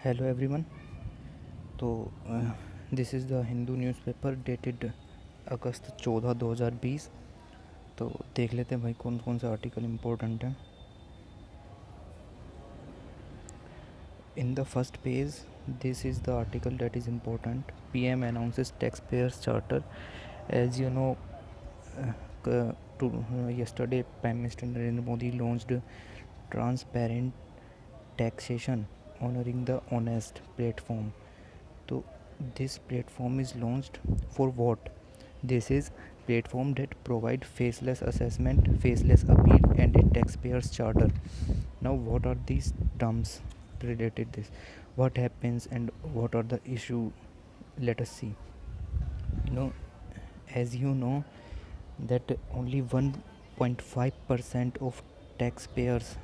Hello everyone. तो this is the Hindu newspaper dated August 14 2020। तो देख लेते हैं भाई कौन कौन से आर्टिकल इम्पोर्टेंट हैं। In the first page this is the article that is important. PM announces tax payers charter. As you know, yesterday Prime Minister Narendra Modi launched transparent taxation honoring the honest platform. So this platform is launched for what? This is platform that provide faceless assessment, faceless appeal and a taxpayer's charter. Now what are these terms related this? What happens and what are the issue? Let us see. You know, as you know that only 1.5% of taxpayers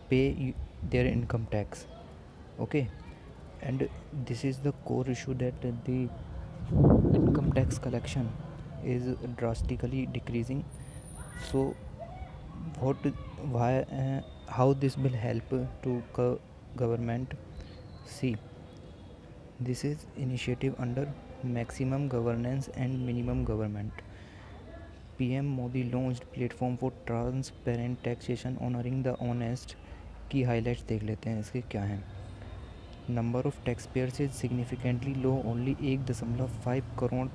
pay their income tax. Okay, and this is the core issue that the income tax collection is drastically decreasing. So what, why, how this will help to government? See, this is initiative under maximum governance and minimum government. PM Modi launched platform for transparent taxation honoring the honest. की highlights देख लेते हैं इसके क्या हैं। Number of tax payers is significantly low, only 1.5 crore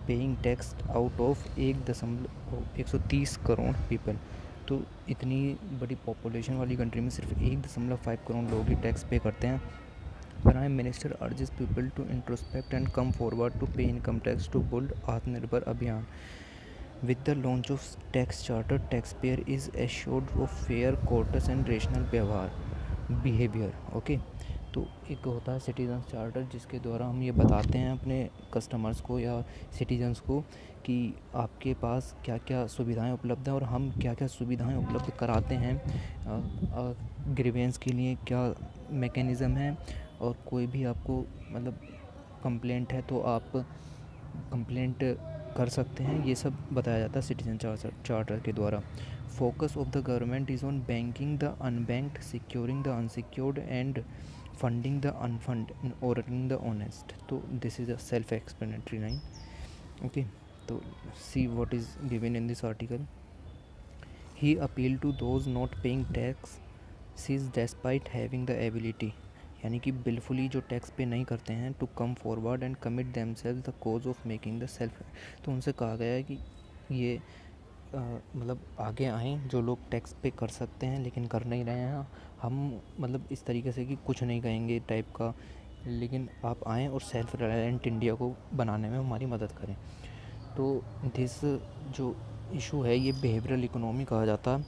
paying tax out of 130 crore people. तो इतनी बड़ी पॉपुलेशन वाली कंट्री में सिर्फ 1.5 करोड़ लोग ही टैक्स पे करते हैं। Prime Minister urges people to introspect and come forward to pay income tax to build Atmanirbhar Abhiyan. With the launch of tax charter, taxpayer is assured of fair, courteous and rational behavior. Okay, तो एक होता है citizen charter जिसके द्वारा हम ये बताते हैं अपने कस्टमर्स को या सिटीजन्स को कि आपके पास क्या क्या सुविधाएं उपलब्ध हैं और हम क्या क्या सुविधाएं उपलब्ध कराते हैं। ग्रीवेंस के लिए क्या मैकेनिज़्म है और कोई भी आपको मतलब कंप्लेंट है तो आप कंप्लेंट कर सकते हैं, ये सब बताया जाता है सिटीजन चार्टर के द्वारा। Focus of the government is on banking the unbanked, securing the unsecured and funding the unfund और द ऑनेस्ट। तो this is a self explanatory line. Okay, तो see what is given in this article. He appeal to those not paying taxes despite having the ability, यानी कि willfully जो tax pay नहीं करते हैं, to come forward and commit themselves the cause of making the self. तो उनसे कहा गया है कि ये मतलब आगे आएँ जो लोग टैक्स पे कर सकते हैं लेकिन कर नहीं रहे हैं। हम मतलब इस तरीके से कि कुछ नहीं कहेंगे टाइप का, लेकिन आप आएँ और सेल्फ रिलायंट इंडिया को बनाने में हमारी मदद करें। तो दिस जो इशू है ये बिहेवियरल इकोनॉमी कहा जाता है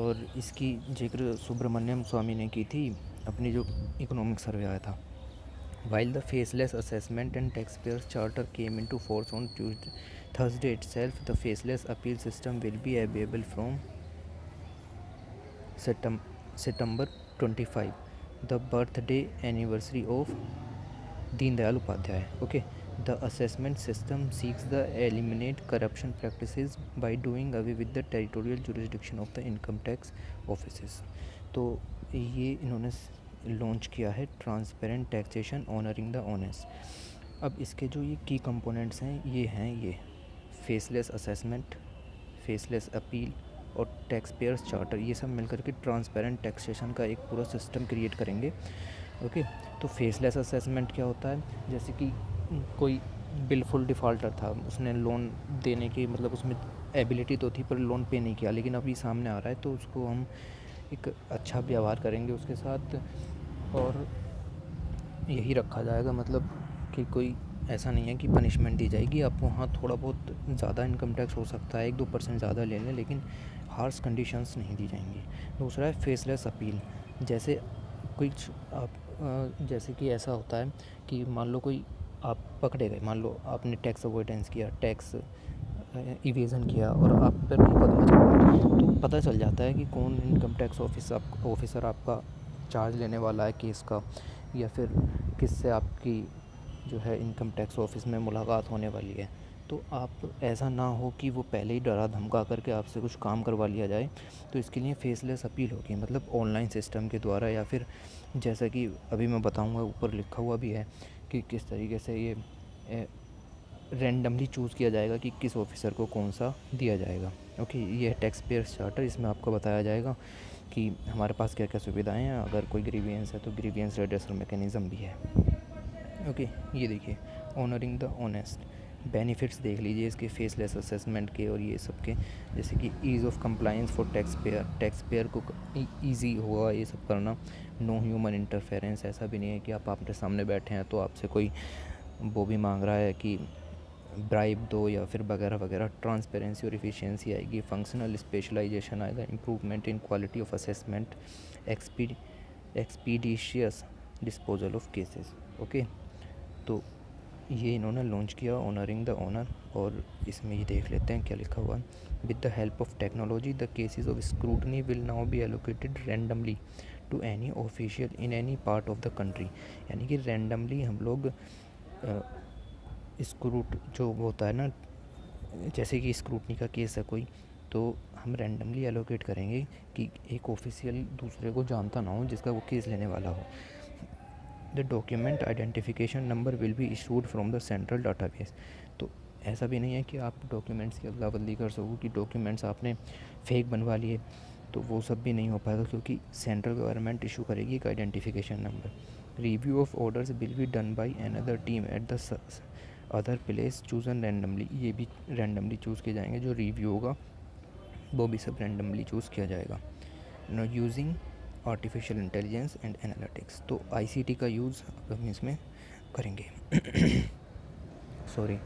और इसकी जिक्र सुब्रमण्यम स्वामी ने की थी अपनी जो इकोनॉमिक सर्वे आया था। While the faceless assessment and taxpayers charter came into force on Thursday itself, the faceless appeal system will be available from September 25, the birthday anniversary of Deen Dayal Upadhyay. Okay, the assessment system seeks to eliminate corruption practices by doing away with the territorial jurisdiction of the income tax offices. तो ये इन्होंने launch किया है transparent taxation honouring the honest. अब इसके जो ये की कंपोनेंट्स हैं ये फेसलेस असेसमेंट, फेसलेस अपील और टैक्स पेयर्स चार्टर, ये सब मिलकर के ट्रांसपेरेंट टैक्सेशन का एक पूरा सिस्टम क्रिएट करेंगे। ओके, तो फेसलेस असेसमेंट क्या होता है, जैसे कि कोई बिलफुल डिफ़ॉल्टर था, उसने लोन देने की मतलब उसमें एबिलिटी तो थी पर लोन पे नहीं किया, लेकिन अभी सामने आ रहा है तो उसको हम एक अच्छा व्यवहार करेंगे उसके साथ और यही रखा जाएगा, मतलब कि कोई ऐसा नहीं है कि पनिशमेंट दी जाएगी आपको। हाँ, थोड़ा बहुत ज़्यादा इनकम टैक्स हो सकता है, 1-2% ज़्यादा ले लें, लेकिन हार्श कंडीशंस नहीं दी जाएंगी। दूसरा है फेसलेस अपील। जैसे कुछ आप जैसे कि ऐसा होता है कि मान लो कोई आप पकड़े गए, मान लो आपने टैक्स अवॉइडेंस किया, टैक्स इवेज़न किया और आप पर मुकदमा चल रहा है, तो पता चल जाता है कि कौन इनकम टैक्स ऑफिसर आपका चार्ज लेने वाला है केस का, या फिर किससे आपकी जो है इनकम टैक्स ऑफिस में मुलाकात होने वाली है। तो आप ऐसा ना हो कि वो पहले ही डरा धमका करके आपसे कुछ काम करवा लिया जाए। तो इसके लिए फेसलेस अपील होगी, मतलब ऑनलाइन सिस्टम के द्वारा या फिर जैसा कि अभी मैं बताऊंगा, ऊपर लिखा हुआ भी है कि किस तरीके से ये रैंडमली चूज़ किया जाएगा कि किस ऑफिसर को कौन सा दिया जाएगा। ओके, ये है टैक्स पेयर्स चार्टर। इसमें आपको बताया जाएगा कि हमारे पास क्या क्या सुविधाएं हैं, अगर कोई ग्रीवियंस है तो ग्रीवियंस रेड्रेसल मैकेनिज़्म भी है। ओके, ये देखिए, ऑनरिंग द ऑनेस्ट, बेनिफिट्स देख लीजिए इसके फेसलेस असेसमेंट के और ये सब के, जैसे कि ease of compliance for tax payer को ईजी होगा ये सब करना। नो ह्यूमन इंटरफेरेंस, ऐसा भी नहीं है कि आप अपने सामने बैठे हैं तो आपसे कोई वो भी मांग रहा है कि ब्राइब दो या फिर वगैरह वगैरह। ट्रांसपेरेंसी और इफ़िशियंसी आएगी, फंक्शनल स्पेशलाइजेशन आएगा, improvement in quality of assessment, expeditious disposal of cases. Okay, तो ये इन्होंने लॉन्च किया, ऑनरिंग द ऑनर। और इसमें ये देख लेते हैं क्या लिखा हुआ है। With the help of technology the cases of scrutiny will now be allocated randomly to any official in any part of the country. यानी कि रैंडमली हम लोग स्क्रूट जो होता है ना, जैसे कि स्क्रूटनी का केस है कोई, तो हम रैंडमली एलोकेट करेंगे कि एक ऑफिशियल दूसरे को जानता ना हो जिसका वो केस लेने वाला हो। The document identification number will be issued from the central database. तो ऐसा भी नहीं है कि आप डॉक्यूमेंट्स की अदला बदली कर सको कि डॉक्यूमेंट्स आपने फेक बनवा लिए, तो वो सब भी नहीं हो पाएगा क्योंकि सेंट्रल गवर्नमेंट इशू करेगी एक identification number. Review of orders will be done by another team at the other place chosen randomly. ये भी रैंडमली चूज़ किए जाएंगे, जो रिव्यू होगा वो भी सब रैंडमली चूज़ किया जाएगा। Know using artificial intelligence and analytics, तो आईसीटी का यूज़ हम इसमें करेंगे। Sorry,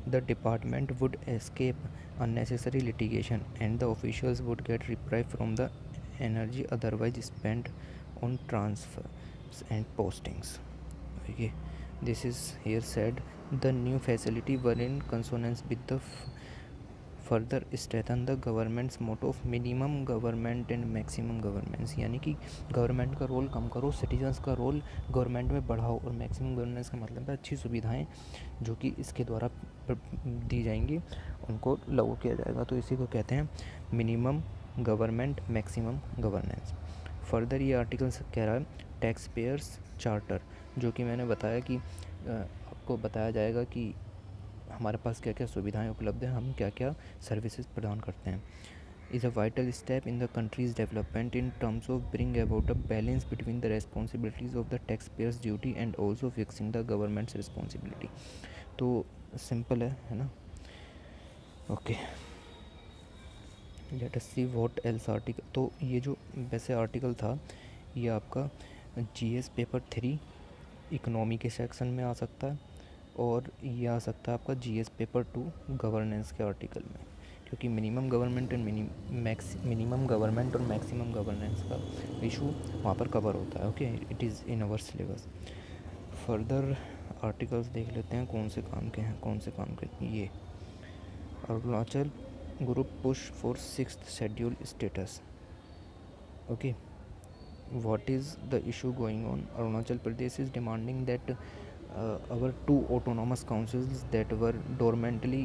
the department would escape unnecessary litigation and the officials would get reprieve from the energy otherwise spent on transfers and postings. Okay, this is here said the new facility were in consonance with the further strengthen the government's motto of minimum government and maximum governance. यानी कि government का role कम करो, citizens का role government में बढ़ाओ, और maximum governance का मतलब है अच्छी सुविधाएं जो कि इसके द्वारा दी जाएंगी उनको लागू किया जाएगा। तो इसी को कहते हैं minimum government maximum governance. Further ये आर्टिकल कह रहा है टैक्स पेयर्स चार्टर, जो कि मैंने बताया कि आपको बताया जाएगा कि हमारे पास क्या क्या सुविधाएं उपलब्ध हैं, हम क्या क्या सर्विसेज प्रदान करते हैं। Is a vital step in the countries development in terms of bring about a balance between the responsibilities of the tax payers duty and also fixing the governments responsibility. तो सिंपल है ना। Okay, let us see what else article. तो ये जो वैसे article था ये आपका जीएस पेपर 3 इकोनॉमी के सेक्शन में आ सकता है, और ये आ सकता है आपका जीएस पेपर 2 गवर्नेंस के आर्टिकल में, क्योंकि minimum government and minimum government और मैक्सिमम गवर्नेंस का इशू वहाँ पर कवर होता है। Okay, it is in our syllabus. Further articles देख लेते हैं कौन से काम के हैं, कौन से काम के। ये Arunachal group push for 6th schedule status. Okay, what is the issue going on? Arunachal Pradesh is demanding that our 2 autonomous councils that were dormantly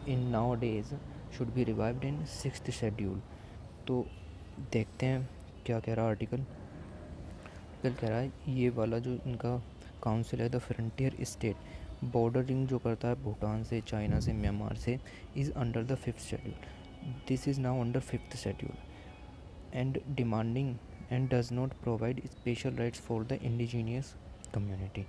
in nowadays should be revived in 6th schedule। तो देखते हैं क्या कह रहा है article. कह रहा है ये वाला जो इनका काउंसिल है द फ्रंटियर स्टेट बॉर्डरिंग जो करता है भूटान से, चाइना से, म्यांमार से, is under the 5th schedule. This is now under 5th schedule and demanding and does not provide special rights for the indigenous community,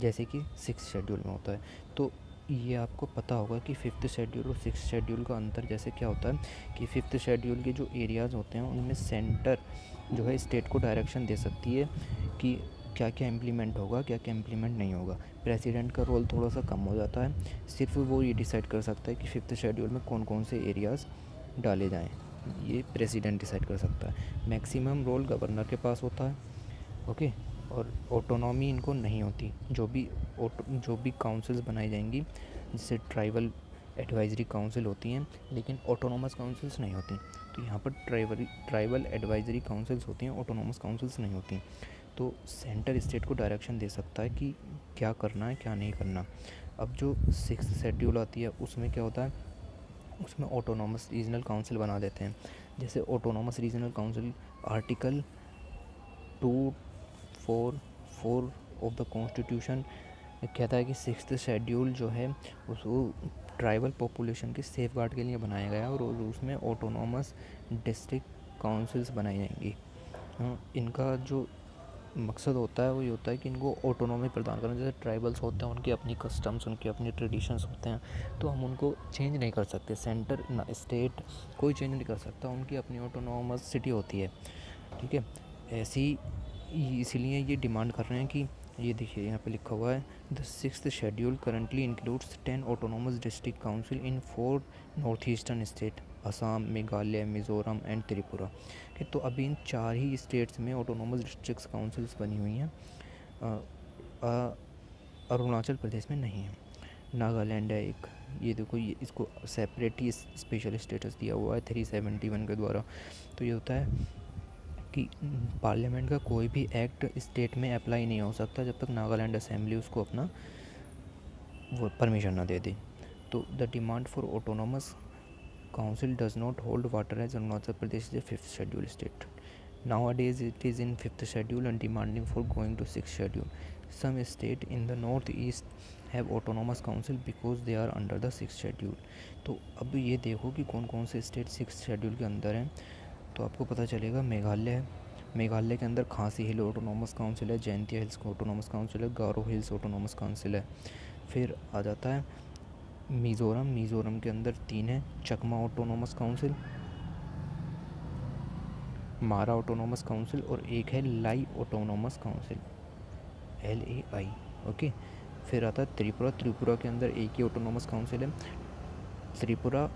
जैसे कि 6th शेड्यूल में होता है। तो ये आपको पता होगा कि 5th शेड्यूल और 6th शेड्यूल का अंतर जैसे क्या होता है कि 5th शेड्यूल के जो एरियाज़ होते हैं उनमें सेंटर जो है स्टेट को डायरेक्शन दे सकती है कि क्या क्या इम्प्लीमेंट होगा, क्या क्या इम्प्लीमेंट नहीं होगा। प्रेसिडेंट का रोल थोड़ा सा कम हो जाता है, सिर्फ वो ये डिसाइड कर सकता है कि 5th शेड्यूल में कौन कौन से एरियाज़ डाले जाएँ, ये प्रेसिडेंट डिसाइड कर सकता है। मैक्सिमम रोल गवर्नर के पास होता है। ओके, और ऑटोनॉमी इनको नहीं होती। जो भी काउंसिल्स बनाई जाएंगी जैसे ट्राइबल एडवाइजरी काउंसिल होती हैं, लेकिन ऑटोनॉमस काउंसिल्स नहीं होती। तो यहाँ पर ट्राइबल एडवाइजरी काउंसिल्स होती हैं, ऑटोनॉमस काउंसिल्स नहीं होती। तो सेंटर स्टेट को डायरेक्शन दे सकता है कि क्या करना है क्या नहीं करना। अब जो 6th शेड्यूल आती है उसमें क्या होता है, उसमें ऑटोनॉमस रीजनल काउंसिल बना देते हैं। जैसे autonomous regional council article 244 of the constitution कहता है कि 6th शेड्यूल जो है उसको ट्राइबल पॉपुलेशन के सेफ गार्ड के लिए बनाया गया और उसमें ऑटोनॉमस डिस्ट्रिक्ट काउंसिल्स बनाई जाएंगी। इनका जो मकसद होता है वो ये होता है कि इनको ऑटोनॉमी प्रदान करना। जैसे ट्राइबल्स होते हैं, उनके अपनी कस्टम्स, उनके अपने ट्रेडिशंस होते हैं, तो हम उनको चेंज नहीं कर सकते। सेंटर ना स्टेट कोई चेंज नहीं कर सकता, उनकी अपनी ऑटोनॉमस सिटी होती है, ठीक है। ऐसी इसीलिए ये डिमांड कर रहे हैं कि ये देखिए यहाँ पे लिखा हुआ है the 6th schedule currently includes 10 autonomous district council in 4 north eastern state, Assam, Meghalaya, Mizoram and Tripura. कि तो अभी इन 4 ही स्टेट्स में ऑटोनॉमस डिस्ट्रिक्ट काउंसिल्स बनी हुई हैं, अरुणाचल प्रदेश में नहीं है। नागालैंड है एक, ये देखो ये इसको सेपरेट ही स्पेशल स्टेटस दिया हुआ है 371 के द्वारा। तो ये होता है कि पार्लियामेंट का कोई भी एक्ट स्टेट में अप्लाई नहीं हो सकता जब तक नागालैंड असेंबली उसको अपना वो परमिशन ना दे दे। तो the demand for autonomous council does not hold water as Arunachal Pradesh is a 5th schedule state. Nowadays it is in 5th schedule and demanding for going to 6th schedule. Some states in the northeast have autonomous council because they are under the 6th schedule. तो अब ये देखो कि कौन कौन से state 6th schedule के अंदर हैं, तो आपको पता चलेगा। मेघालय है, मेघालय के अंदर खासी हिल ऑटोनॉमस काउंसिल है, जयंतिया हिल्स ऑटोनॉमस काउंसिल है, गारो हिल्स ऑटोनॉमस काउंसिल है। फिर आ जाता है मिज़ोरम, मिज़ोरम के अंदर 3 है, चकमा ऑटोनॉमस काउंसिल, मारा ऑटोनॉमस काउंसिल और एक है लाई ऑटोनॉमस काउंसिल, LAI, ओके। फिर आता है त्रिपुरा, त्रिपुरा के अंदर एक ही ऑटोनॉमस काउंसिल है, Tripura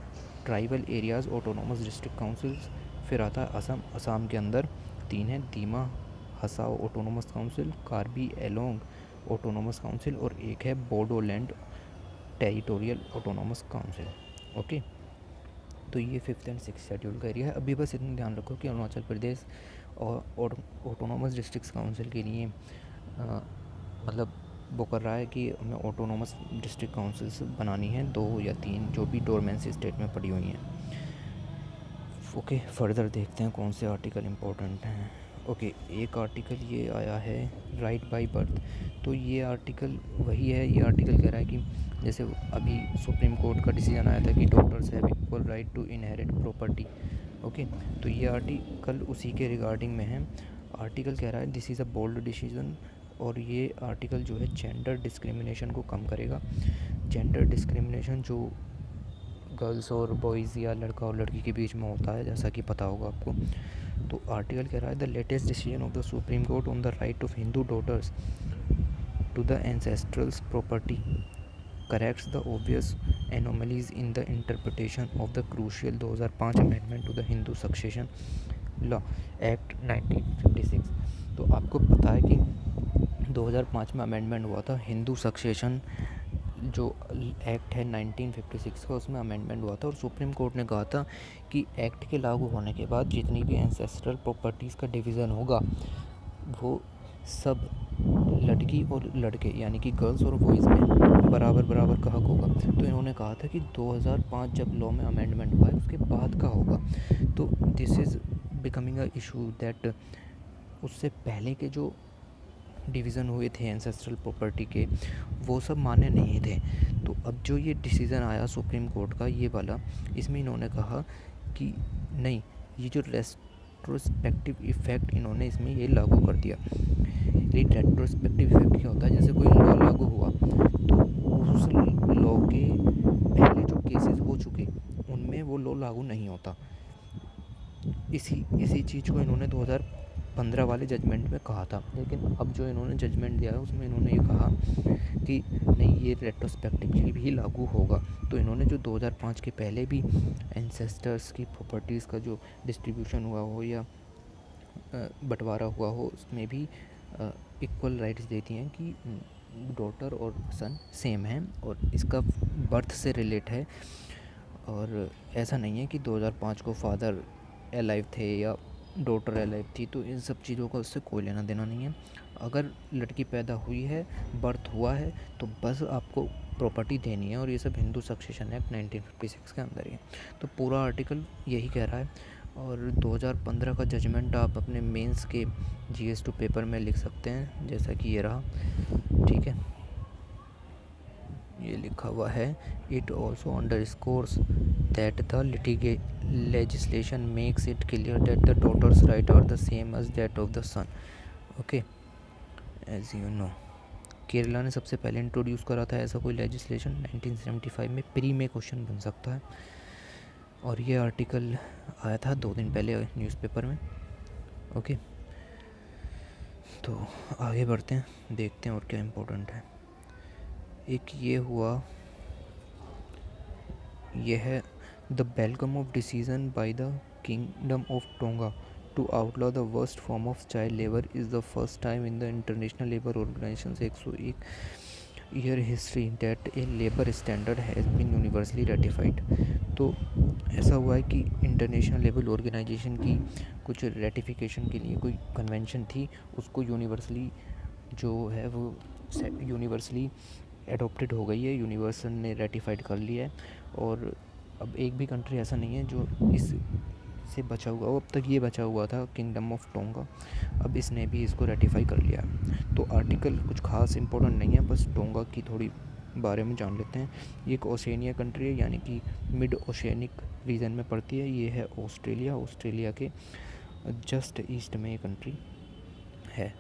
tribal areas autonomous district councils. फिर आता है असम, असम के अंदर 3 है, Dima Hasao autonomous council, Karbi Anglong autonomous council और एक है Bodoland territorial autonomous council, okay. तो ये 5th एंड 6th शेड्यूल का एरिया है। अभी बस इतना ध्यान रखो कि अरुणाचल प्रदेश और ऑटोनॉमस डिस्ट्रिक्ट काउंसिल के लिए मतलब वो कर रहा है कि हमें ऑटोनॉमस डिस्ट्रिक्ट काउंसिल्स बनानी है 2 या 3 जो भी डोरमेंसी स्टेट में पड़ी हुई हैं, ओके। फर्दर देखते हैं कौन से आर्टिकल इम्पोर्टेंट हैं। ओके, एक आर्टिकल ये आया है राइट बाय बर्थ। तो ये आर्टिकल वही है, ये आर्टिकल कह रहा है कि जैसे अभी सुप्रीम कोर्ट का डिसीजन आया था कि daughters have equal right to inherit property, okay. तो ये आर्टिकल उसी के रिगार्डिंग में है। आर्टिकल कह रहा है this is a bold decision, और ये आर्टिकल जो है जेंडर डिस्क्रिमिनेशन को कम करेगा। जेंडर डिस्क्रिमिनेशन जो गर्ल्स और बॉयज़ या लड़का और लड़की के बीच में होता है, जैसा कि पता होगा आपको। तो आर्टिकल कह रहा है the latest decision of the Supreme Court on the right of Hindu daughters to the ancestral property corrects the obvious anomalies in the interpretation of the crucial 2005 amendment to the Hindu succession law act 1956। तो आपको पता है कि 2005 में amendment हुआ था Hindu succession जो act है 1956 का, उसमें अमेंडमेंट हुआ था और सुप्रीम कोर्ट ने कहा था कि एक्ट के लागू होने के बाद जितनी भी एंसेस्ट्रल प्रॉपर्टीज़ का डिवीज़न होगा वो सब लड़की और लड़के यानी कि गर्ल्स और बॉयज़ में बराबर बराबर का हक होगा। तो इन्होंने कहा था कि 2005 जब लॉ में अमेंडमेंट हुआ है उसके बाद का होगा। तो this is becoming a issue that उससे पहले के जो डिवीज़न हुए थे एंसेस्ट्रल प्रॉपर्टी के वो सब मान्य नहीं थे। तो अब जो ये डिसीज़न आया सुप्रीम कोर्ट का ये वाला, इसमें इन्होंने कहा कि नहीं, ये जो रेट्रोस्पेक्टिव इफ़ेक्ट इन्होंने इसमें ये लागू कर दिया। ये रेट्रोस्पेक्टिव इफ़ेक्ट क्या होता है, जैसे कोई लॉ लागू हुआ तो उस लॉ के पहले जो केसेस हो चुके उनमें वो लॉ लागू नहीं होता। इसी चीज़ को इन्होंने 2015 वाले जजमेंट में कहा था, लेकिन अब जो इन्होंने जजमेंट दिया है उसमें इन्होंने ये कहा कि नहीं, ये रेट्रोस्पेक्टिवली भी लागू होगा। तो इन्होंने जो 2005 के पहले भी एंसेस्टर्स की प्रॉपर्टीज़ का जो डिस्ट्रीब्यूशन हुआ हो या बंटवारा हुआ हो उसमें भी इक्वल राइट्स देती हैं कि डॉटर और सन सेम हैं और इसका बर्थ से रिलेट है। और ऐसा नहीं है कि 2005 को फादर अलाइव थे या डॉटर अलाइव थी, तो इन सब चीज़ों का उससे कोई लेना देना नहीं है। अगर लड़की पैदा हुई है, बर्थ हुआ है, तो बस आपको प्रॉपर्टी देनी है, और ये सब हिंदू सक्सेशन एक्ट 1956 के अंदर ही है। तो पूरा आर्टिकल यही कह रहा है। और 2015 का जजमेंट आप अपने मेंस के GS2 पेपर में लिख सकते हैं, जैसा कि ये रहा, ठीक है। ये लिखा हुआ है, it also underscores that the legislation makes it clear that the daughters right are the same as that of the son. Okay, as you know, Kerala ने सबसे पहले इंट्रोड्यूस करा था ऐसा कोई लेजिस्लेशन 1975 में। प्री में क्वेश्चन बन सकता है, और ये आर्टिकल आया था 2 दिन पहले न्यूज़पेपर में। ओके, तो आगे बढ़ते हैं, देखते हैं और क्या इम्पोर्टेंट है। एक ये हुआ, ये है the welcome of decision by the kingdom of Tonga to outlaw the worst form of child labour is the first time in the International Labour Organization 101 year history that a labour standard has been universally ratified. तो ऐसा हुआ है कि international Labour organisation की कुछ ratification के लिए कोई कन्वेंशन थी, उसको यूनिवर्सली जो है वो यूनिवर्सली एडॉप्टेड हो गई है, यूनिवर्सल ने रेटिफाइड कर लिया है। और अब एक भी कंट्री ऐसा नहीं है जो इस से बचा हुआ हो। अब तक ये बचा हुआ था किंगडम ऑफ टोंगा, अब इसने भी इसको रेटिफाई कर लिया। तो आर्टिकल कुछ खास इंपॉर्टेंट नहीं है, बस टोंगा की थोड़ी बारे में जान लेते हैं। ये एक ओशिनिया कंट्री है, यानी कि मिड ओशिनिक रीजन में पड़ती है। ये है ऑस्ट्रेलिया के जस्ट ईस्ट में ये कंट्री है।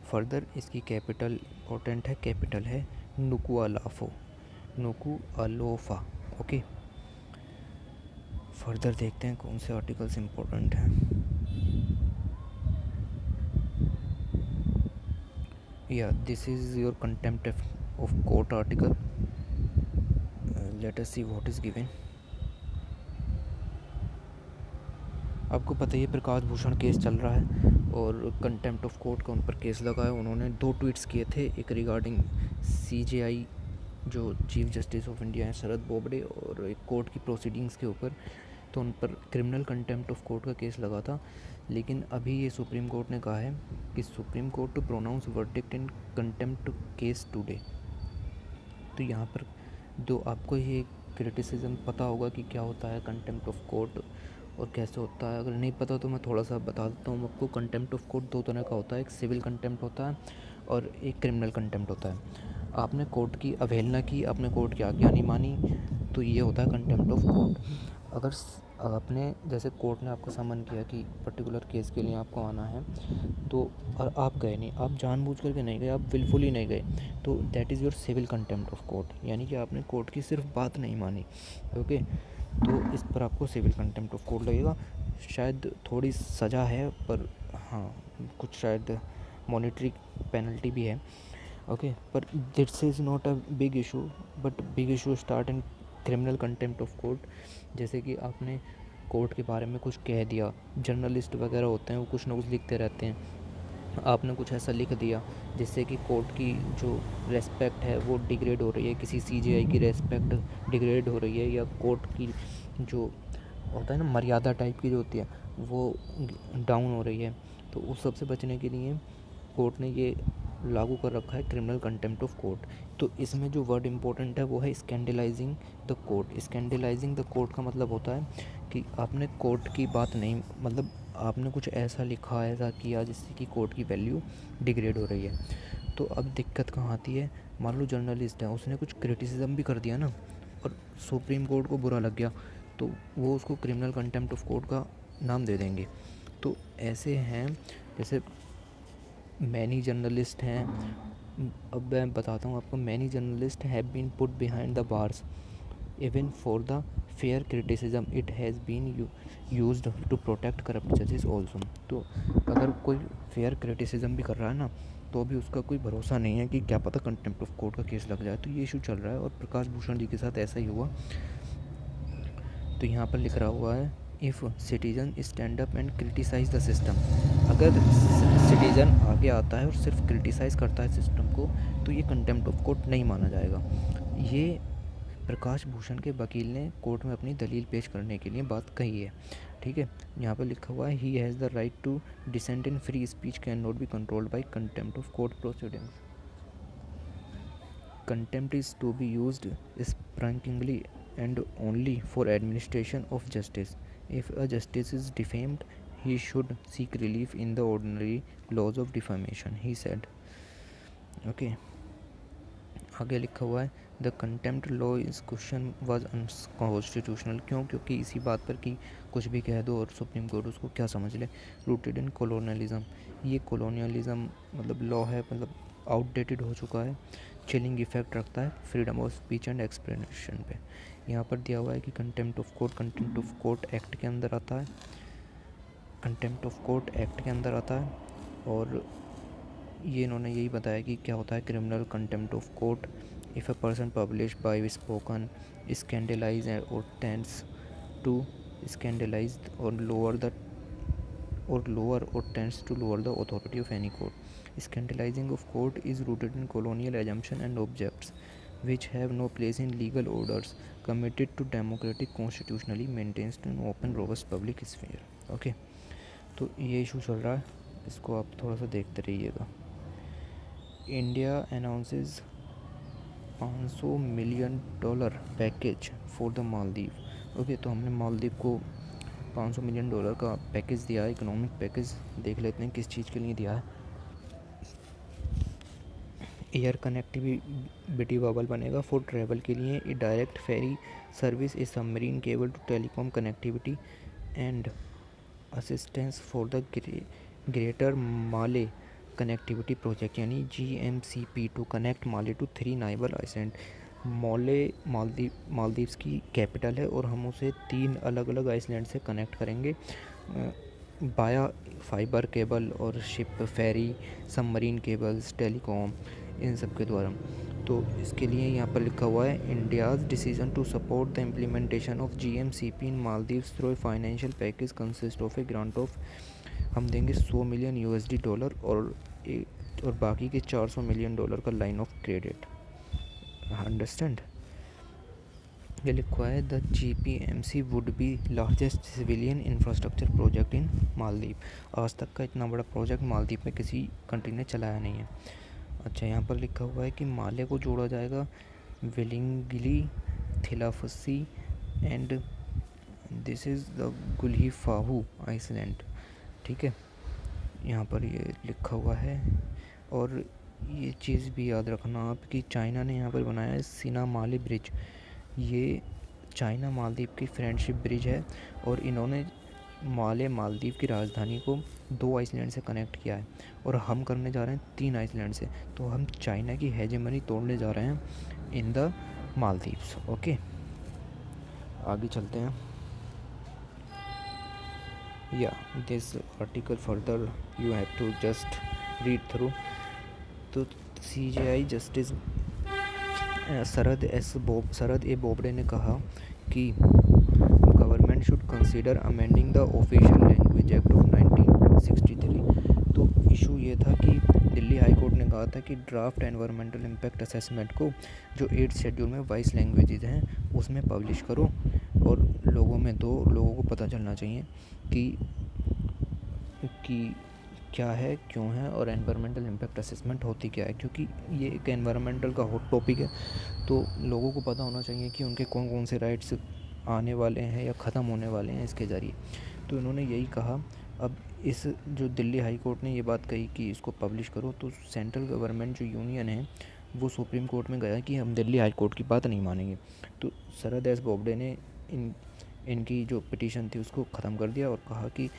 फर्दर इसकी कैपिटल इंपॉर्टेंट है, कैपिटल है नुकुअलोफा। ओके, फर्दर देखते हैं कौन से आर्टिकल्स इंपॉर्टेंट हैं। या this is your contempt of court article, let us C what is given. आपको पता ही है प्रकाश भूषण केस चल रहा है, और कंटेम्प्ट ऑफ कोर्ट का उन पर केस लगा है। उन्होंने 2 ट्वीट्स किए थे, एक रिगार्डिंग CJI जो चीफ जस्टिस ऑफ इंडिया हैं शरद बोबडे, और एक कोर्ट की प्रोसीडिंग्स के ऊपर। तो उन पर क्रिमिनल कंटेम्प्ट ऑफ कोर्ट का केस लगा था, लेकिन अभी ये सुप्रीम कोर्ट ने कहा है कि Supreme Court to pronounce verdict in contempt case today. तो यहाँ पर आपको ये क्रिटिसिज्म पता होगा कि क्या होता है कंटेम्प्ट ऑफ कोर्ट और कैसे होता है। अगर नहीं पता तो मैं थोड़ा सा बता देता हूँ आपको। कंटेम्प्ट ऑफ कोर्ट 2 तरह का होता है, एक सिविल कंटेम्प्ट होता है और एक क्रिमिनल कंटेम्प्ट होता है। आपने कोर्ट की अवहेलना की, आपने कोर्ट की आज्ञा नहीं मानी, तो ये होता है कंटेम्प्ट ऑफ कोर्ट। अगर आपने, जैसे कोर्ट ने आपको समन किया कि पर्टिकुलर केस के लिए आपको आना है, तो और आप गए नहीं, आप जानबूझ करके नहीं गए, आप विलफुली नहीं गए, तो that is your civil contempt of court, यानी कि आपने कोर्ट की सिर्फ बात नहीं मानी। ओके, तो इस पर आपको सिविल कंटेम्प्ट ऑफ कोर्ट लगेगा। शायद थोड़ी सज़ा है, पर हाँ कुछ शायद मॉनेटरी पेनल्टी भी है। ओके, पर this is not a big issue, but big issue start in criminal contempt of court. जैसे कि आपने कोर्ट के बारे में कुछ कह दिया, जर्नलिस्ट वगैरह होते हैं वो कुछ ना कुछ लिखते रहते हैं, आपने कुछ ऐसा लिख दिया जिससे कि कोर्ट की जो रेस्पेक्ट है वो डिग्रेड हो रही है, किसी CJI की रेस्पेक्ट डिग्रेड हो रही है, या कोर्ट की जो होता है ना मर्यादा टाइप की जो होती है वो डाउन हो रही है, तो उस सब से बचने के लिए कोर्ट ने ये लागू कर रखा है क्रिमिनल कंटेम्प्ट ऑफ कोर्ट। तो इसमें जो वर्ड इम्पोर्टेंट है वो है स्कैंडलाइजिंग द कोर्ट। स्कैंडलाइजिंग द कोर्ट का मतलब होता है कि आपने कोर्ट की बात नहीं, मतलब आपने कुछ ऐसा लिखा, ऐसा किया जिससे कि कोर्ट की वैल्यू डिग्रेड हो रही है। तो अब दिक्कत कहाँ आती है, मान लो जर्नलिस्ट है, उसने कुछ क्रिटिसिज्म भी कर दिया ना, और सुप्रीम कोर्ट को बुरा लग गया, तो वो उसको क्रिमिनल कंटेम्प्ट ऑफ कोर्ट का नाम दे देंगे। तो ऐसे हैं, जैसे मैनी जर्नलिस्ट हैं, अब मैं बताता हूँ आपको, many journalists have been put behind the bars even for the fair criticism it has been used to protect corrupt जजेस ऑल्सो। तो अगर कोई फेयर क्रिटिसिज्म भी कर रहा है ना, तो अभी उसका कोई भरोसा नहीं है कि क्या पता कंटेम्प्ट ऑफ कोर्ट का केस लग जाए। तो ये इशू चल रहा है, और प्रकाश भूषण जी के साथ ऐसा ही हुआ। तो यहाँ पर लिख रहा हुआ है, if citizen stand up and criticise the system. अगर सिटीजन आगे आता है और सिर्फ क्रिटिसाइज़ करता है सिस्टम को, तो ये कंटेम्प्ट ऑफ कोर्ट नहीं माना जाएगा। ये प्रकाश भूषण के वकील ने कोर्ट में अपनी दलील पेश करने के लिए बात कही है, ठीक है। यहाँ पर लिखा हुआ है, he has the right to dissent in free speech cannot be controlled by contempt of court proceedings. Contempt is to be used sparingly and only for administration of justice. If a justice is defamed, he should seek relief in the ordinary laws of defamation, he said. Okay. आगे लिखा हुआ है the contempt law is question was unconstitutional. क्यों? क्योंकि इसी बात पर कि कुछ भी कह दो और सुप्रीम कोर्ट उसको क्या समझ ले। रूटेड इन कॉलोनियलिज्म, ये कॉलोनियलिज्म मतलब लॉ है, मतलब आउटडेटेड हो चुका है, चिलिंग इफेक्ट रखता है freedom of speech and expression पे। यहाँ पर दिया हुआ है कि कंटेम्प्ट ऑफ कोर्ट एक्ट के अंदर आता है, कंटेम्प्ट ऑफ कोर्ट एक्ट के अंदर आता है। और ये इन्होंने यही बताया कि क्या होता है criminal contempt of court. If a person publish by spoken scandalize और tends to scandalize or tends to lower the authority of any court. Scandalizing of court is rooted in colonial assumption and objects which have no place in legal orders committed to democratic constitutionally maintains an open robust public sphere. Okay, तो ये issue चल रहा है, इसको आप थोड़ा सा देखते रहिएगा। India announces $500 million package for the Maldives. Okay, तो हमने मालदीव को $500 मिलियन का पैकेज दिया है, इकोनॉमिक पैकेज। देख लेते हैं किस चीज़ के लिए दिया है। एयर कनेक्टिविटी बबल बनेगा फॉर ट्रैवल के लिए, a direct ferry service, a submarine cable to telecom connectivity and assistance for the greater Male connectivity project, यानी GMCP to connect Male to 3 neighbour island. Male Maldives की कैपिटल है और हम उसे 3 अलग अलग आइलैंड से कनेक्ट करेंगे बाया फाइबर केबल और शिप, फेरी, सबमरीन केबल्स, टेलीकॉम, इन सब के द्वारा। तो इसके लिए यहाँ पर लिखा हुआ है India's decision to support the implementation of GMCP in Maldives through a financial package consist of a grant of, हम देंगे $100 मिलियन और बाकी के $400 मिलियन का लाइन ऑफ क्रेडिट। अंडरस्टैंड? ये लिखा है the GPMC would be largest civilian infrastructure project in Maldives. आज तक का इतना बड़ा प्रोजेक्ट मालदीव में किसी कंट्री ने चलाया नहीं है। अच्छा, यहाँ पर लिखा हुआ है कि माले को जोड़ा जाएगा Villingili, Thilafushi and this is the Gulhifalhu island. ठीक है, यहाँ पर ये लिखा हुआ है। और ये चीज़ भी याद रखना आप कि चाइना ने यहाँ पर बनाया है सिनामाले ब्रिज। ये चाइना मालदीव की फ्रेंडशिप ब्रिज है और इन्होंने मालदीव की राजधानी को 2 आइसलैंड से कनेक्ट किया है और हम करने जा रहे हैं 3 आइसलैंड से। तो हम चाइना की हेजेमनी तोड़ने जा रहे हैं इन द मालदीव्स। ओके, आगे चलते हैं। या this article further you have to just read through. तो CJI justice Sharad A Bobde ने कहा कि government should consider amending the official language act of 1963। तो इशू ये था कि दिल्ली हाई कोर्ट ने कहा था कि ड्राफ्ट एनवायरमेंटल इम्पैक्ट असेसमेंट को जो 8th शेड्यूल में 22 लैंग्वेजेस हैं उसमें पब्लिश करो और लोगों में दो, लोगों को पता चलना चाहिए कि क्या है, क्यों है और एनवायरमेंटल इम्पैक्ट असेसमेंट होती क्या है। क्योंकि ये एक एनवायरमेंटल का हॉट टॉपिक है, तो लोगों को पता होना चाहिए कि उनके कौन कौन से राइट्स आने वाले हैं या ख़त्म होने वाले हैं इसके ज़रिए। तो इन्होंने यही कहा। अब इस जो दिल्ली हाई कोर्ट ने ये बात कही कि इसको पब्लिश करो, तो सेंट्रल गवर्नमेंट जो यूनियन है वो सुप्रीम कोर्ट में गया कि हम दिल्ली हाई कोर्ट की बात नहीं मानेंगे। तो शरद एस बोबडे ने इनकी जो पिटीशन थी उसको ख़त्म कर दिया और कहा कि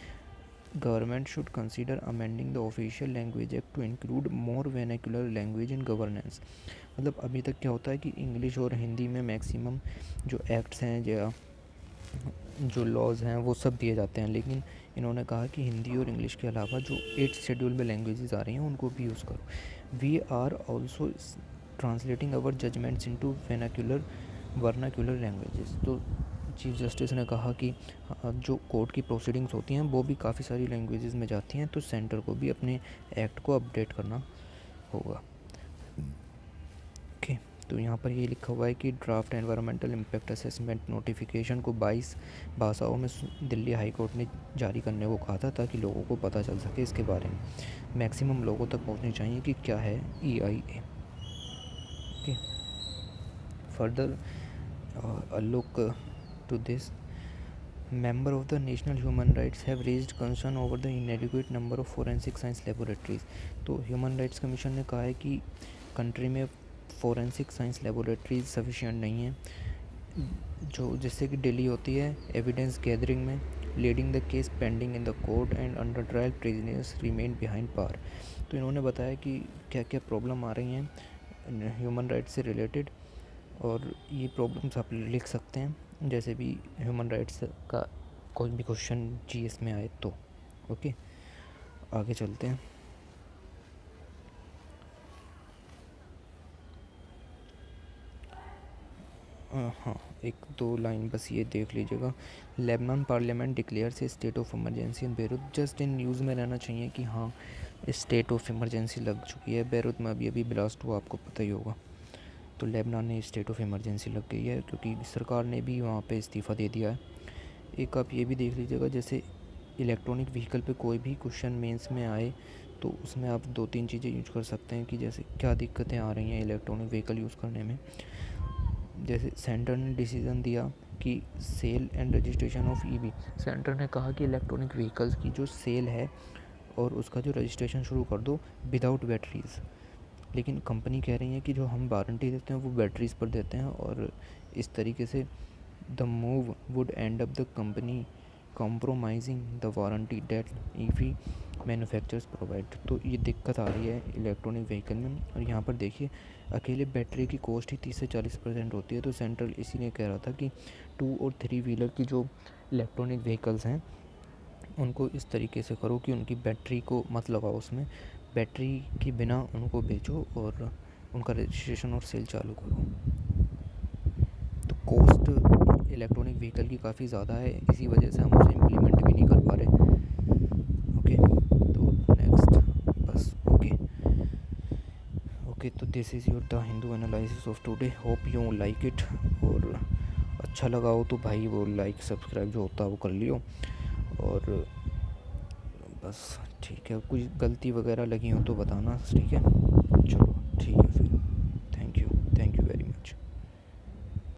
government should consider amending the official language act to include more vernacular language in governance. मतलब अभी तक क्या होता है कि इंग्लिश और हिंदी में मैक्सिमम जो एक्ट्स हैं या जो लॉज हैं वो सब दिए जाते हैं, लेकिन इन्होंने कहा कि हिंदी और इंग्लिश के अलावा जो 8th शेड्यूल में लैंग्वेजेस आ रही हैं उनको भी यूज़ करो। We are also translating our judgments into vernacular languages. तो चीफ जस्टिस ने कहा कि जो कोर्ट की प्रोसीडिंग्स होती हैं वो भी काफ़ी सारी लैंग्वेजेस में जाती हैं, तो सेंटर को भी अपने एक्ट को अपडेट करना होगा। ओके, तो यहाँ पर ये लिखा हुआ है कि draft environmental impact assessment notification को 22 भाषाओं में दिल्ली हाई कोर्ट ने जारी करने को कहा था ताकि लोगों को पता चल सके इसके बारे में। मैक्सिमम लोगों तक पहुँचनी चाहिए कि क्या है EIA। Okay, further look to this Member of the National Human Rights have raised concern over the inadequate number of forensic science laboratories. तो ह्यूमन राइट्स कमीशन ने कहा है कि कंट्री में फोरेंसिक साइंस लेबोरेटरीज सफिशिएंट नहीं है, जो जिससे कि डिले होती है एविडेंस गैदरिंग में, leading the case pending in the court and under trial prisoners remain behind bar. तो इन्होंने बताया कि क्या क्या प्रॉब्लम आ रही हैं ह्यूमन राइट्स से रिलेटेड, और ये प्रॉब्लम्स आप लिख सकते हैं जैसे भी ह्यूमन राइट्स का कोई भी क्वेश्चन जीएस में आए तो। ओके, आगे चलते हैं। हाँ, एक दो लाइन बस ये देख लीजिएगा। Lebanon parliament declares A state of emergency in Beirut. Just in news में रहना चाहिए कि हाँ स्टेट ऑफ इमरजेंसी लग चुकी है बेरूत में, अभी अभी ब्लास्ट हुआ, आपको पता ही होगा। तो लेबनान में स्टेट ऑफ इमरजेंसी लग गई है क्योंकि सरकार ने भी वहाँ पे इस्तीफ़ा दे दिया है। एक आप ये भी देख लीजिएगा, जैसे इलेक्ट्रॉनिक व्हीकल पे कोई भी क्वेश्चन मेंस में आए तो उसमें आप दो तीन चीज़ें यूज कर सकते हैं कि जैसे क्या दिक्कतें आ रही हैं इलेक्ट्रॉनिक व्हीकल यूज़ करने में। जैसे सेंटर ने डिसीज़न दिया कि sale and registration of EV, centre ने कहा कि इलेक्ट्रॉनिक व्हीकल्स की जो सेल है और उसका जो रजिस्ट्रेशन शुरू कर दो विदाउट बैटरीज़, लेकिन कंपनी कह रही है कि जो हम वारंटी देते हैं वो बैटरीज़ पर देते हैं, और इस तरीके से the move would end up the company compromising the warranty that EV manufacturers provide. तो ये दिक्कत आ रही है इलेक्ट्रॉनिक व्हीकल में। और यहाँ पर देखिए अकेले बैटरी की कॉस्ट ही 30 से 40% होती है। तो सेंट्रल इसीलिए कह रहा था कि 2 और 3 व्हीलर की जो इलेक्ट्रॉनिक व्हीकल्स हैं उनको इस तरीके से करो कि उनकी बैटरी को मत लगाओ उसमें, बैटरी के बिना उनको बेचो और उनका रजिस्ट्रेशन और सेल चालू करो। तो कॉस्ट इलेक्ट्रॉनिक व्हीकल की काफ़ी ज़्यादा है, इसी वजह से हम उसे इम्प्लीमेंट भी नहीं कर पा रहे। ओके, तो नेक्स्ट बस ओके तो this is your the Hindu analysis of today, hope you like it. और अच्छा लगा हो तो भाई वो लाइक सब्सक्राइब जो होता है वो कर लियो। और बस ठीक है, कुछ गलती वगैरह लगी हो तो बताना, ठीक है। चलो ठीक है फिर, थैंक यू वेरी